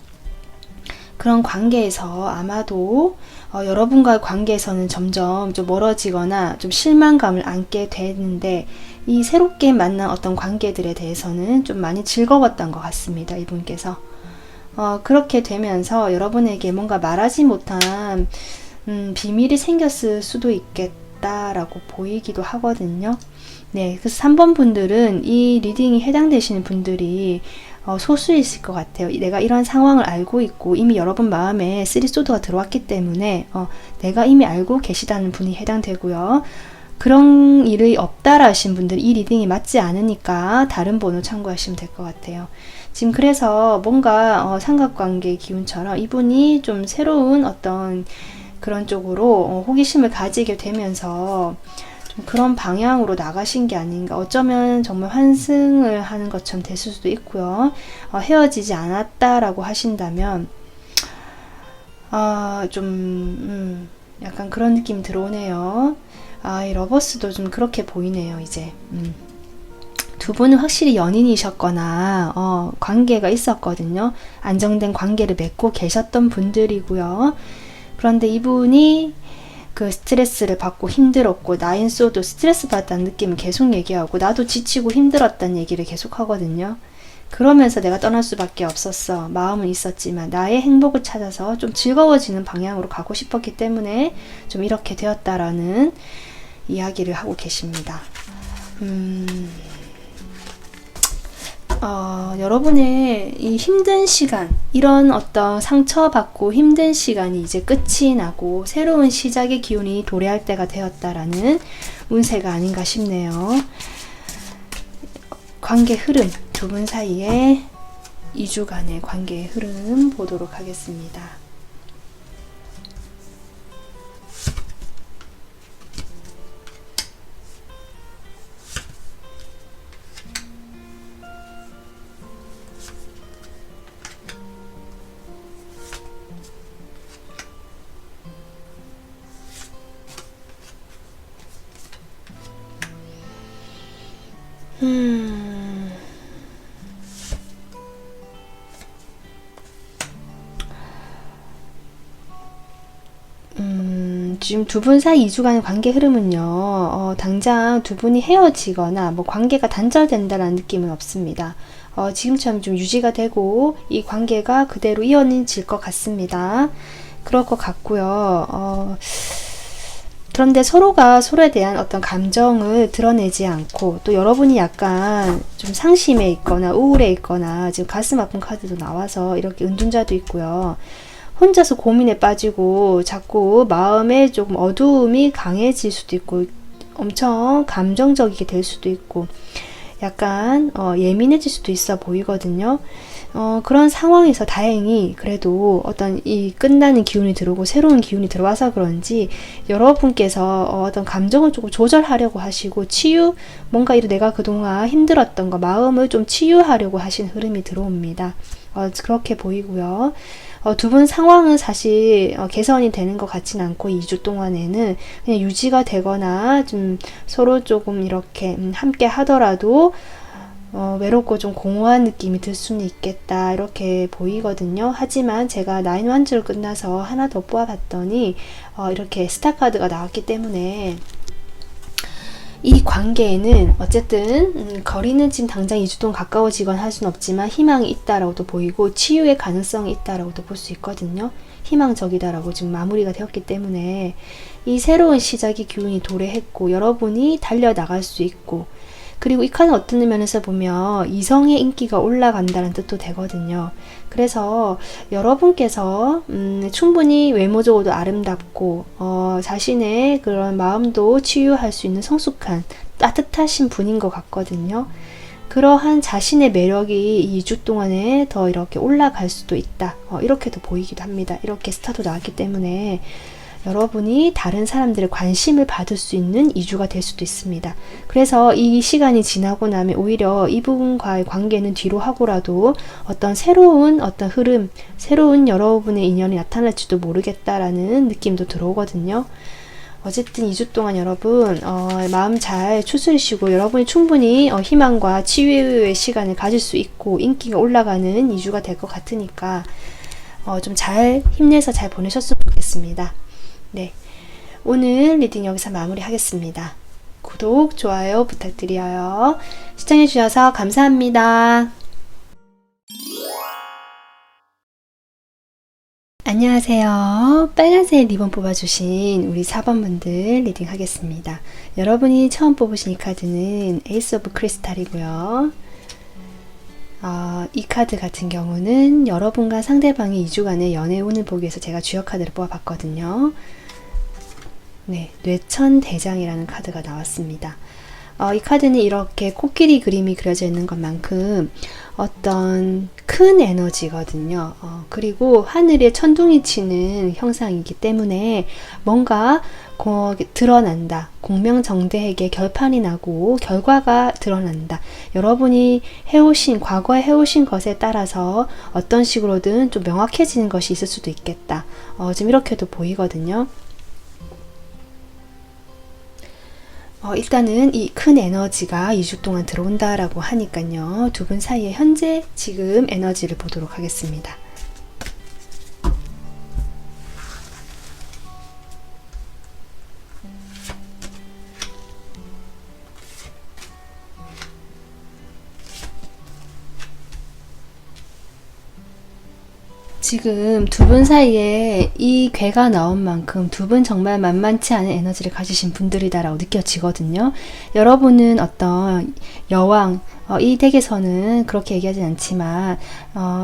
그런 관계에서 아마도 여러분과의 관계에서는 점점 좀 멀어지거나 좀 실망감을 안게 되는데 이 새롭게 만난 어떤 관계들에 대해서는 좀 많이 즐거웠던 것 같습니다. 이분께서. 그렇게 되면서 여러분에게 뭔가 말하지 못한 비밀이 생겼을 수도 있겠다라고 보이기도 하거든요. 네, 그래서 3번 분들은 이 리딩이 해당되시는 분들이 소수이실 것 같아요. 내가 이런 상황을 알고 있고 이미 여러분 마음에 3소드가 들어왔기 때문에 내가 이미 알고 계시다는 분이 해당되고요. 그런 일이 없다라 하신 분들 이 리딩이 맞지 않으니까 다른 번호 참고하시면 될 것 같아요. 지금 그래서 뭔가 삼각관계 기운처럼 이분이 좀 새로운 어떤 그런 쪽으로 호기심을 가지게 되면서 좀 그런 방향으로 나가신 게 아닌가. 어쩌면 정말 환승을 하는 것처럼 됐을 수도 있고요. 헤어지지 않았다라고 하신다면 좀 약간 그런 느낌이 들어오네요. 이 러버스도 좀 그렇게 보이네요. 이제 두 분은 확실히 연인이셨거나 관계가 있었거든요. 안정된 관계를 맺고 계셨던 분들이고요. 그런데 이분이 그 스트레스를 받고 힘들었고 나인소도 스트레스 받았다는 느낌을 계속 얘기하고 나도 지치고 힘들었다는 얘기를 계속 하거든요. 그러면서 내가 떠날 수밖에 없었어. 마음은 있었지만 나의 행복을 찾아서 좀 즐거워지는 방향으로 가고 싶었기 때문에 좀 이렇게 되었다라는 이야기를 하고 계십니다. 여러분의 이 힘든 시간, 이런 어떤 상처받고 힘든 시간이 이제 끝이 나고 새로운 시작의 기운이 도래할 때가 되었다라는 운세가 아닌가 싶네요. 관계 흐름, 두 분 사이에 2주간의 관계의 흐름 보도록 하겠습니다. 지금 두 분 사이 2주 간의 관계 흐름은요, 당장 두 분이 헤어지거나 뭐 관계가 단절된다라는 느낌은 없습니다. 지금처럼 좀 유지가 되고 이 관계가 그대로 이어질 것 같습니다. 그럴 것 같고요. 그런데 서로가 서로에 대한 어떤 감정을 드러내지 않고, 또 여러분이 약간 좀 상심해 있거나 우울해 있거나, 지금 가슴 아픈 카드도 나와서 이렇게 은둔자도 있고요. 혼자서 고민에 빠지고 자꾸 마음에 조금 어두움이 강해질 수도 있고, 엄청 감정적이게 될 수도 있고, 약간 예민해질 수도 있어 보이거든요. 그런 상황에서 다행히 그래도 어떤 이 끝나는 기운이 들어오고 새로운 기운이 들어와서 그런지 여러분께서 어떤 감정을 조금 조절하려고 하시고, 뭔가 내가 그동안 힘들었던 거, 마음을 좀 치유하려고 하신 흐름이 들어옵니다. 그렇게 보이고요. 두 분 상황은 사실 개선이 되는 것 같진 않고, 2주 동안에는 그냥 유지가 되거나 좀 서로 조금 이렇게 함께 하더라도 외롭고 좀 공허한 느낌이 들 수는 있겠다, 이렇게 보이거든요. 하지만 제가 9 완주를 끝나서 하나 더 뽑아봤더니 이렇게 스타 카드가 나왔기 때문에 이 관계에는 어쨌든 거리는 지금 당장 2주 동안 가까워지거나 할 수는 없지만 희망이 있다라고도 보이고, 치유의 가능성이 있다라고도 볼 수 있거든요. 희망적이다라고 지금 마무리가 되었기 때문에 이 새로운 시작의 기운이 도래했고, 여러분이 달려나갈 수 있고, 그리고 이 카드는 어떤 면에서 보면 이성의 인기가 올라간다는 뜻도 되거든요. 그래서 여러분께서 충분히 외모적으로도 아름답고 자신의 그런 마음도 치유할 수 있는 성숙한 따뜻하신 분인 것 같거든요. 그러한 자신의 매력이 2주 동안에 더 이렇게 올라갈 수도 있다, 이렇게도 보이기도 합니다. 이렇게 스타도 나왔기 때문에 여러분이 다른 사람들의 관심을 받을 수 있는 2주가 될 수도 있습니다. 그래서 이 시간이 지나고 나면 오히려 이분과의 관계는 뒤로 하고라도 어떤 새로운 어떤 흐름, 새로운 여러분의 인연이 나타날지도 모르겠다라는 느낌도 들어오거든요. 어쨌든 2주 동안 여러분 마음 잘 추스리시고, 여러분이 충분히 희망과 치유의 시간을 가질 수 있고 인기가 올라가는 2주가 될 것 같으니까 좀 잘 힘내서 잘 보내셨으면 좋겠습니다. 네, 오늘 리딩 여기서 마무리하겠습니다. 구독, 좋아요 부탁드려요. 시청해주셔서 감사합니다. 안녕하세요. 빨간색 리본 뽑아주신 우리 4번분들 리딩 하겠습니다. 여러분이 처음 뽑으신 이 카드는 에이스 오브 크리스탈이고요. 이 카드 같은 경우는 여러분과 상대방의 2주간의 연애 운을 보기 위해서 제가 주역 카드를 뽑아봤거든요. 네, 뇌천대장이라는 카드가 나왔습니다. 이 카드는 이렇게 코끼리 그림이 그려져 있는 것만큼 어떤 큰 에너지거든요. 그리고 하늘에 천둥이 치는 형상이기 때문에 뭔가 드러난다. 공명정대하게 결판이 나고 결과가 드러난다. 여러분이 과거에 해오신 것에 따라서 어떤 식으로든 좀 명확해지는 것이 있을 수도 있겠다. 지금 이렇게도 보이거든요. 일단은 이 큰 에너지가 2주 동안 들어온다라고 하니까요. 두 분 사이에 현재 지금 에너지를 보도록 하겠습니다. 지금 두 분 사이에 이 괴가 나온 만큼 두 분 정말 만만치 않은 에너지를 가지신 분들이다라고 느껴지거든요. 여러분은 어떤 여왕, 이 덱에서는 그렇게 얘기하진 않지만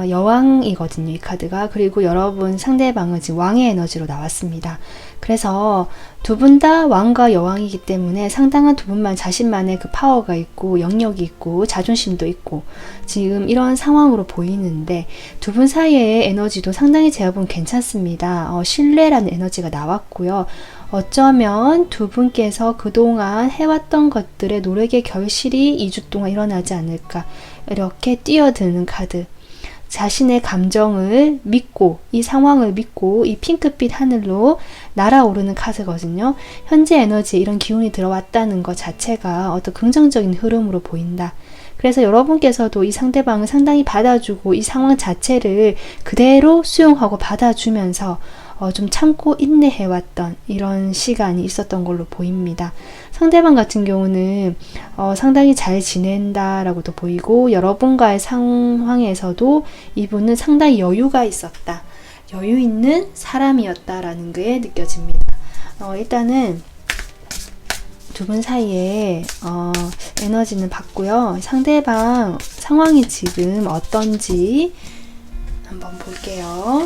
여왕이거든요, 이 카드가. 그리고 여러분 상대방은 지금 왕의 에너지로 나왔습니다. 그래서 두 분 다 왕과 여왕이기 때문에 상당한 두 분만 자신만의 그 파워가 있고 영역이 있고 자존심도 있고 지금 이런 상황으로 보이는데, 두 분 사이의 에너지도 상당히 제가 보면 괜찮습니다. 신뢰라는 에너지가 나왔고요. 어쩌면 두 분께서 그동안 해왔던 것들의 노력의 결실이 2주 동안 일어나지 않을까, 이렇게 뛰어드는 카드. 자신의 감정을 믿고, 이 상황을 믿고 이 핑크빛 하늘로 날아오르는 카드거든요. 현재 에너지에 이런 기운이 들어왔다는 것 자체가 어떤 긍정적인 흐름으로 보인다. 그래서 여러분께서도 이 상대방을 상당히 받아주고 이 상황 자체를 그대로 수용하고 받아주면서 좀 참고 인내해왔던 이런 시간이 있었던 걸로 보입니다. 상대방 같은 경우는 상당히 잘 지낸다라고도 보이고, 여러분과의 상황에서도 이분은 상당히 여유가 있었다, 여유 있는 사람이었다라는 게 느껴집니다. 일단은 두 분 사이에 에너지는 봤고요. 상대방 상황이 지금 어떤지 한번 볼게요.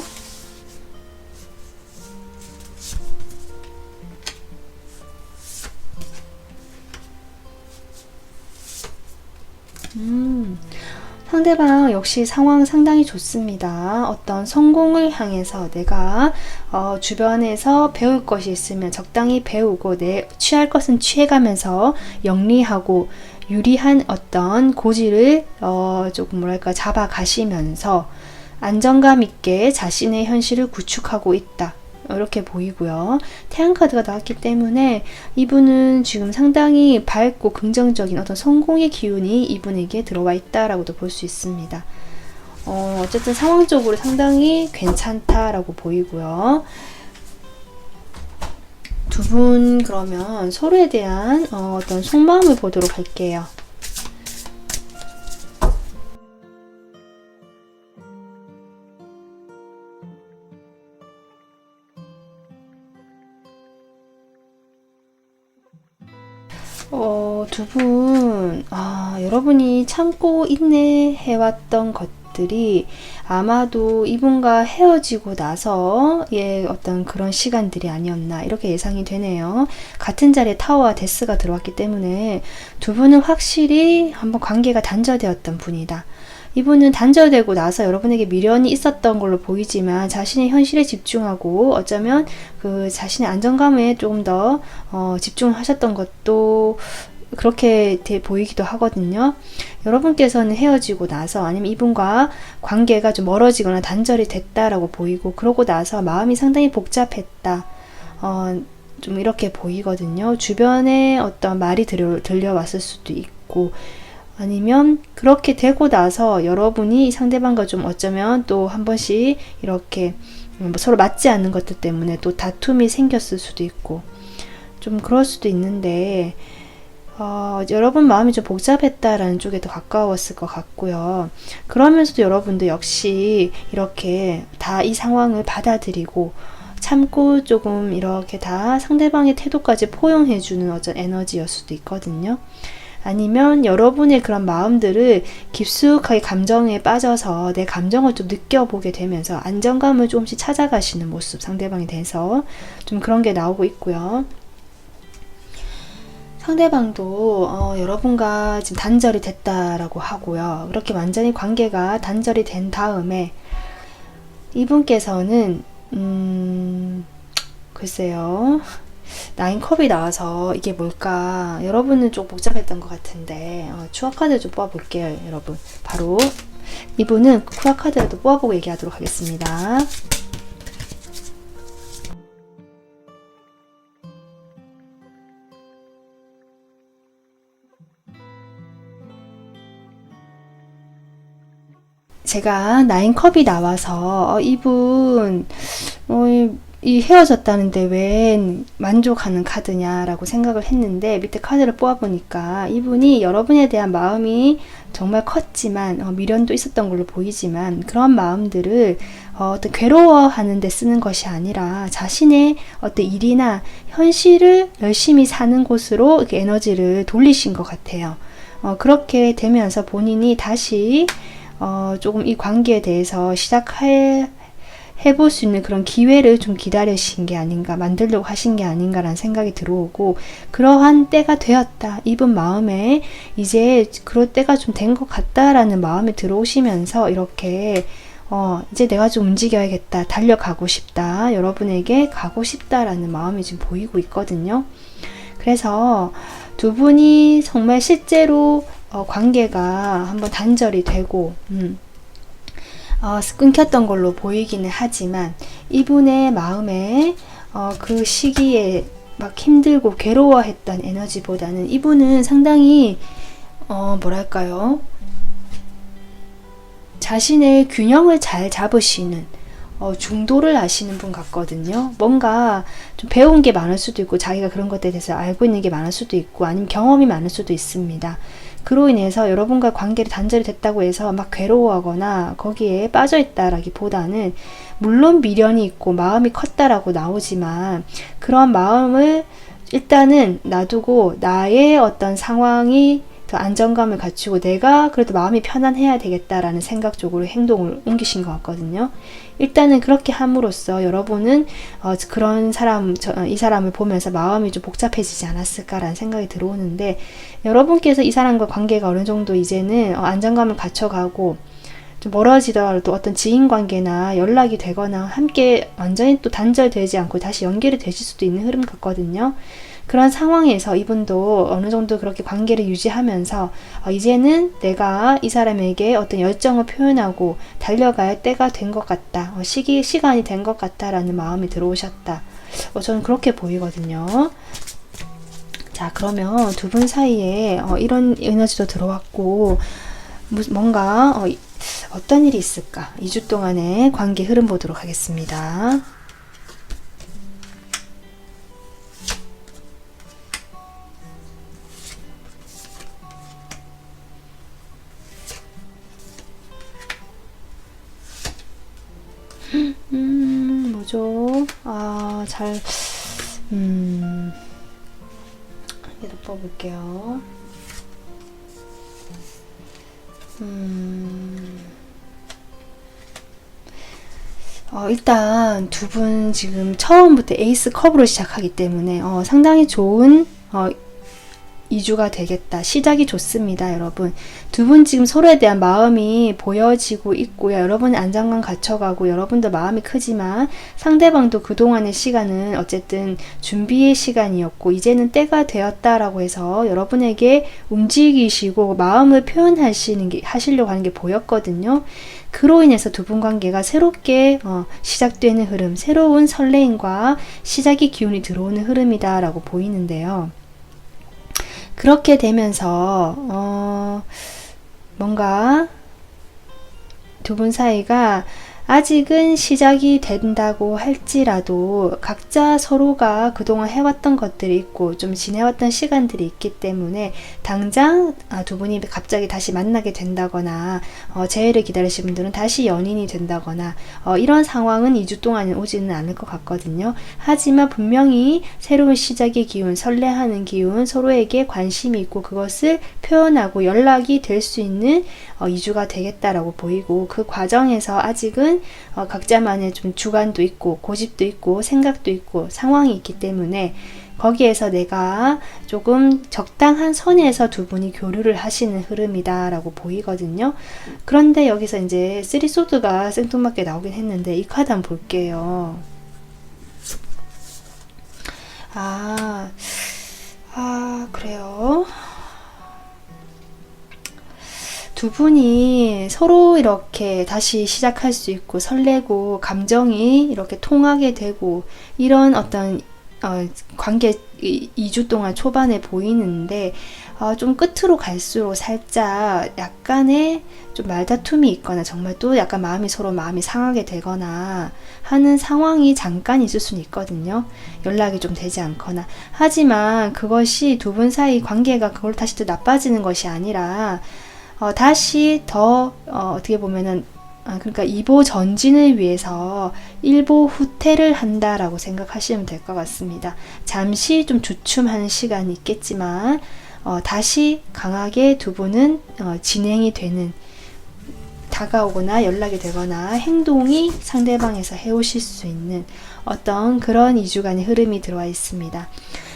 상대방 역시 상황 상당히 좋습니다. 어떤 성공을 향해서 내가 주변에서 배울 것이 있으면 적당히 배우고, 취할 것은 취해가면서 영리하고 유리한 어떤 고지를 조금 뭐랄까 잡아가시면서 안정감 있게 자신의 현실을 구축하고 있다, 이렇게 보이고요. 태양 카드가 나왔기 때문에 이분은 지금 상당히 밝고 긍정적인 어떤 성공의 기운이 이분에게 들어와 있다라고도 볼 수 있습니다. 어쨌든 상황적으로 상당히 괜찮다라고 보이고요. 두 분 그러면 서로에 대한 어떤 속마음을 보도록 할게요. 두 분, 여러분이 참고 인내해왔던 것들이 아마도 이분과 헤어지고 나서의 어떤 그런 시간들이 아니었나, 이렇게 예상이 되네요. 같은 자리에 타워와 데스가 들어왔기 때문에 두 분은 확실히 한번 관계가 단절되었던 분이다. 이분은 단절되고 나서 여러분에게 미련이 있었던 걸로 보이지만 자신의 현실에 집중하고 어쩌면 그 자신의 안정감에 조금 더 집중하셨던 것도 그렇게 보이기도 하거든요. 여러분께서는 헤어지고 나서 아니면 이분과 관계가 좀 멀어지거나 단절이 됐다라고 보이고, 그러고 나서 마음이 상당히 복잡했다, 좀 이렇게 보이거든요. 주변에 어떤 말이 들려왔을 수도 있고, 아니면 그렇게 되고 나서 여러분이 상대방과 좀 어쩌면 또 한 번씩 이렇게 서로 맞지 않는 것들 때문에 또 다툼이 생겼을 수도 있고, 좀 그럴 수도 있는데 여러분 마음이 좀 복잡했다라는 쪽에 더 가까웠을 것 같고요. 그러면서도 여러분도 역시 이렇게 다 이 상황을 받아들이고 참고 조금 이렇게 다 상대방의 태도까지 포용해주는 어떤 에너지였을 수도 있거든요. 아니면 여러분의 그런 마음들을 깊숙하게 감정에 빠져서 내 감정을 좀 느껴보게 되면서 안정감을 조금씩 찾아가시는 모습, 상대방에 대해서 좀 그런 게 나오고 있고요. 상대방도 여러분과 지금 단절이 됐다라고 하고요. 그렇게 완전히 관계가 단절이 된 다음에 이분께서는 글쎄요, 나인컵이 나와서 이게 뭘까, 여러분은 좀 복잡했던 것 같은데 추억 카드 좀 뽑아볼게요. 여러분, 바로 이분은 추억 카드라도 뽑아보고 얘기하도록 하겠습니다. 제가 나인컵이 나와서 이분 이 헤어졌다는데 웬 만족하는 카드냐라고 생각을 했는데, 밑에 카드를 뽑아보니까 이분이 여러분에 대한 마음이 정말 컸지만 미련도 있었던 걸로 보이지만, 그런 마음들을 어떤 괴로워하는 데 쓰는 것이 아니라 자신의 어떤 일이나 현실을 열심히 사는 곳으로 이렇게 에너지를 돌리신 것 같아요. 그렇게 되면서 본인이 다시 조금 이 관계에 대해서 해볼 수 있는 그런 기회를 좀 기다리신 게 아닌가, 만들려고 하신 게 아닌가라는 생각이 들어오고, 그러한 때가 되었다, 이분 마음에 이제 그럴 때가 좀 된 것 같다라는 마음이 들어오시면서 이렇게 이제 내가 좀 움직여야겠다, 달려가고 싶다, 여러분에게 가고 싶다라는 마음이 지금 보이고 있거든요. 그래서 두 분이 정말 실제로 관계가 한번 단절이 되고 끊겼던 걸로 보이기는 하지만, 이분의 마음에 그 시기에 막 힘들고 괴로워했던 에너지보다는 이분은 상당히 뭐랄까요, 자신의 균형을 잘 잡으시는 중도를 아시는 분 같거든요. 뭔가 좀 배운 게 많을 수도 있고 자기가 그런 것에 대해서 알고 있는 게 많을 수도 있고 아니면 경험이 많을 수도 있습니다. 그로 인해서 여러분과 관계를 단절이 됐다고 해서 막 괴로워하거나 거기에 빠져있다라기보다는 물론 미련이 있고 마음이 컸다라고 나오지만 그런 마음을 일단은 놔두고 나의 어떤 상황이 더 안정감을 갖추고 내가 그래도 마음이 편안해야 되겠다라는 생각 쪽으로 행동을 옮기신 것 같거든요. 일단은 그렇게 함으로써 여러분은 그런 사람, 이 사람을 보면서 마음이 좀 복잡해지지 않았을까라는 생각이 들어오는데 여러분께서 이 사람과 관계가 어느 정도 이제는 안정감을 갖춰가고 좀 멀어지더라도 어떤 지인 관계나 연락이 되거나 함께 완전히 또 단절되지 않고 다시 연결이 되실 수도 있는 흐름 같거든요. 그런 상황에서 이분도 어느 정도 그렇게 관계를 유지하면서 이제는 내가 이 사람에게 어떤 열정을 표현하고 달려갈 때가 된 것 같다. 시간이 된 것 같다라는 마음이 들어오셨다. 저는 그렇게 보이거든요. 자, 그러면 두 분 사이에 이런 에너지도 들어왔고 뭔가 어떤 일이 있을까? 2주 동안의 관계 흐름 보도록 하겠습니다. 뭐죠? 계속 뽑을게요. 일단 두 분 지금 처음부터 에이스 컵으로 시작하기 때문에 상당히 좋은 2주가 되겠다. 시작이 좋습니다, 여러분. 두 분 지금 서로에 대한 마음이 보여지고 있고요. 여러분은 안정감 갖춰가고 여러분도 마음이 크지만 상대방도 그동안의 시간은 어쨌든 준비의 시간이었고 이제는 때가 되었다라고 해서 여러분에게 움직이시고 마음을 하시려고 하는 게 보였거든요. 그로 인해서 두 분 관계가 새롭게 시작되는 흐름, 새로운 설레임과 시작의 기운이 들어오는 흐름이다라고 보이는데요. 그렇게 되면서 뭔가 두 분 사이가 아직은 시작이 된다고 할지라도 각자 서로가 그동안 해왔던 것들이 있고 좀 지내왔던 시간들이 있기 때문에 당장 두 분이 갑자기 다시 만나게 된다거나 재회를 기다리시는 분들은 다시 연인이 된다거나 이런 상황은 2주 동안은 오지는 않을 것 같거든요. 하지만 분명히 새로운 시작의 기운, 설레하는 기운, 서로에게 관심이 있고 그것을 표현하고 연락이 될 수 있는 2주가 되겠다라고 보이고 그 과정에서 아직은 각자만의 좀 주관도 있고 고집도 있고 생각도 있고 상황이 있기 때문에 거기에서 내가 조금 적당한 선에서 두 분이 교류를 하시는 흐름이다 라고 보이거든요. 그런데 여기서 이제 3소드가 생뚱맞게 나오긴 했는데 이 카드 한번 볼게요. 그래요. 두 분이 서로 이렇게 다시 시작할 수 있고 설레고 감정이 이렇게 통하게 되고 이런 어떤 관계 2주 동안 초반에 보이는데 좀 끝으로 갈수록 살짝 약간의 좀 말다툼이 있거나 정말 또 약간 서로 마음이 상하게 되거나 하는 상황이 잠깐 있을 수는 있거든요. 연락이 좀 되지 않거나. 하지만 그것이 두 분 사이 관계가 그걸 다시 또 나빠지는 것이 아니라 다시 더 어떻게 보면은 그러니까 2보 전진을 위해서 1보 후퇴를 한다라고 생각하시면 될 것 같습니다. 잠시 좀 주춤하는 시간이 있겠지만 다시 강하게 두 분은 진행이 되는 다가오거나 연락이 되거나 행동이 상대방에서 해오실 수 있는 어떤 그런 2주간의 흐름이 들어와 있습니다.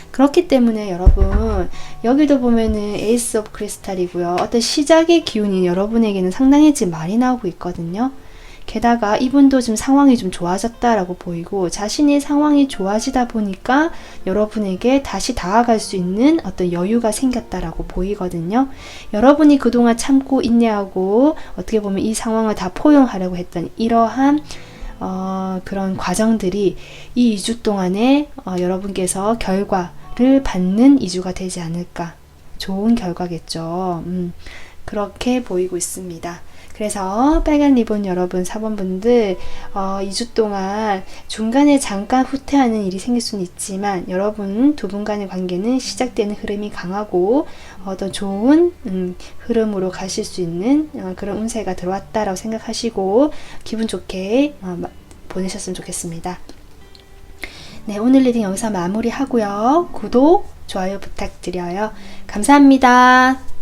그렇기 때문에 여러분 여기도 보면은 에이스 오브 크리스탈이고요. 어떤 시작의 기운이 여러분에게는 상당히 지금 많이 나오고 있거든요. 게다가 이분도 지금 상황이 좀 좋아졌다라고 보이고 자신의 상황이 좋아지다 보니까 여러분에게 다시 다가갈 수 있는 어떤 여유가 생겼다라고 보이거든요. 여러분이 그동안 참고 인내하고 어떻게 보면 이 상황을 다 포용하려고 했던 이러한 그런 과정들이 이 2주 동안에 여러분께서 결과를 받는 2주가 되지 않을까. 좋은 결과겠죠. 그렇게 보이고 있습니다. 그래서 빨간 리본 여러분, 4번분들 2주 동안 중간에 잠깐 후퇴하는 일이 생길 수는 있지만 여러분 두 분 간의 관계는 시작되는 흐름이 강하고 더 좋은 흐름으로 가실 수 있는 그런 운세가 들어왔다라고 생각하시고 기분 좋게 보내셨으면 좋겠습니다. 네, 오늘 리딩 여기서 마무리하고요. 구독, 좋아요 부탁드려요. 감사합니다.